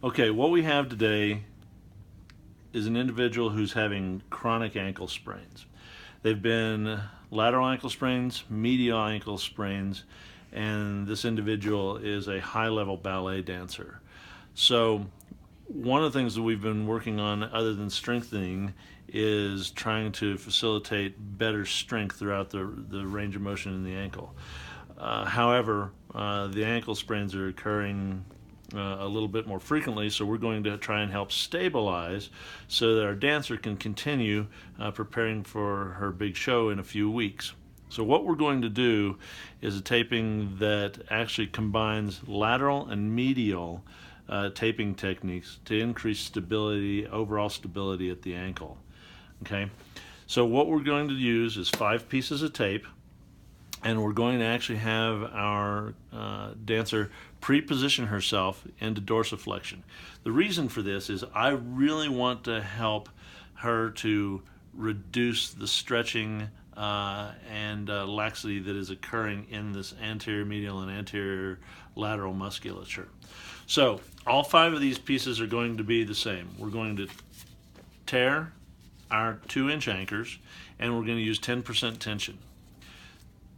Okay, what we have today is an individual who's having chronic ankle sprains. They've been lateral ankle sprains, medial ankle sprains, and this individual is a high-level ballet dancer. So one of the things that we've been working on, other than strengthening, is trying to facilitate better strength throughout the range of motion in the ankle. However, the ankle sprains are occurring a little bit more frequently, so we're going to try and help stabilize so that our dancer can continue preparing for her big show in a few weeks. So what we're going to do is a taping that actually combines lateral and medial taping techniques to increase stability, overall stability at the ankle. Okay, so what we're going to use is 5 pieces of tape, and we're going to actually have our dancer pre-position herself into dorsiflexion. The reason for this is I really want to help her to reduce the stretching and laxity that is occurring in this anterior medial and anterior lateral musculature. So all 5 of these pieces are going to be the same. We're going to tear our 2-inch anchors, and we're going to use 10% tension.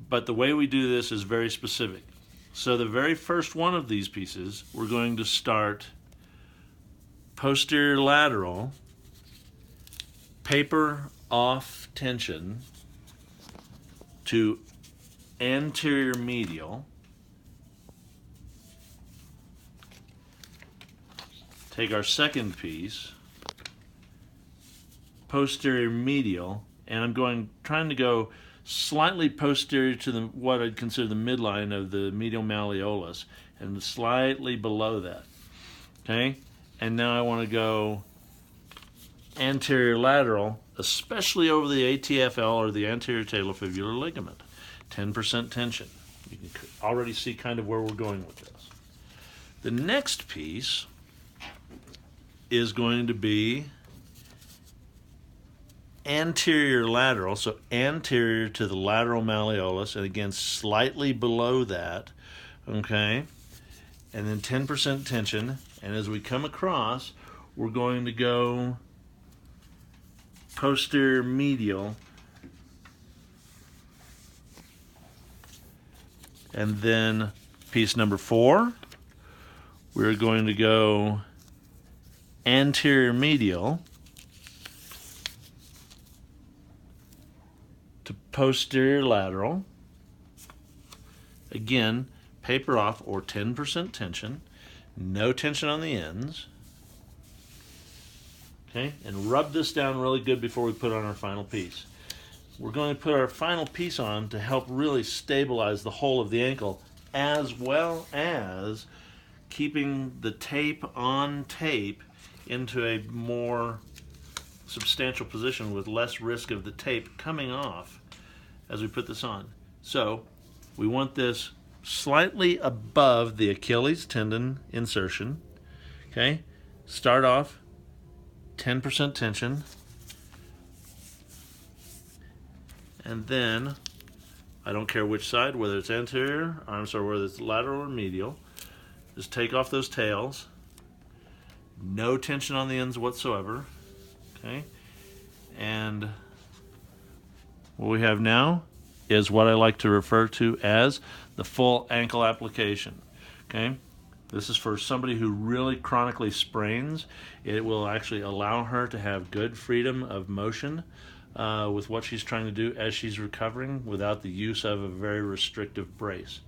But the way we do this is very specific. So the very first one of these pieces, we're going to start posterior lateral, paper off tension to anterior medial, take our second piece, posterior medial, and I'm trying to go slightly posterior to what I'd consider the midline of the medial malleolus, and slightly below that. Okay, and now I want to go anterior lateral, especially over the ATFL or the anterior talofibular ligament. 10% tension. You can already see kind of where we're going with this. The next piece is going to be anterior lateral, so anterior to the lateral malleolus, and again slightly below that, okay? And then 10% tension, and as we come across, we're going to go posterior medial, and then piece number 4, we're going to go anterior medial to posterior lateral. Again, paper off or 10% tension, no tension on the ends. Okay, and rub this down really good before we put on our final piece. We're going to put our final piece on to help really stabilize the whole of the ankle, as well as keeping the tape on tape into a more substantial position with less risk of the tape coming off as we put this on. So we want this slightly above the Achilles tendon insertion. Okay, start off 10% tension, and then I don't care which side, whether it's anterior, whether it's lateral or medial, just take off those tails. No tension on the ends whatsoever. Okay, and what we have now is what I like to refer to as the full ankle application. Okay, this is for somebody who really chronically sprains. It will actually allow her to have good freedom of motion with what she's trying to do as she's recovering without the use of a very restrictive brace.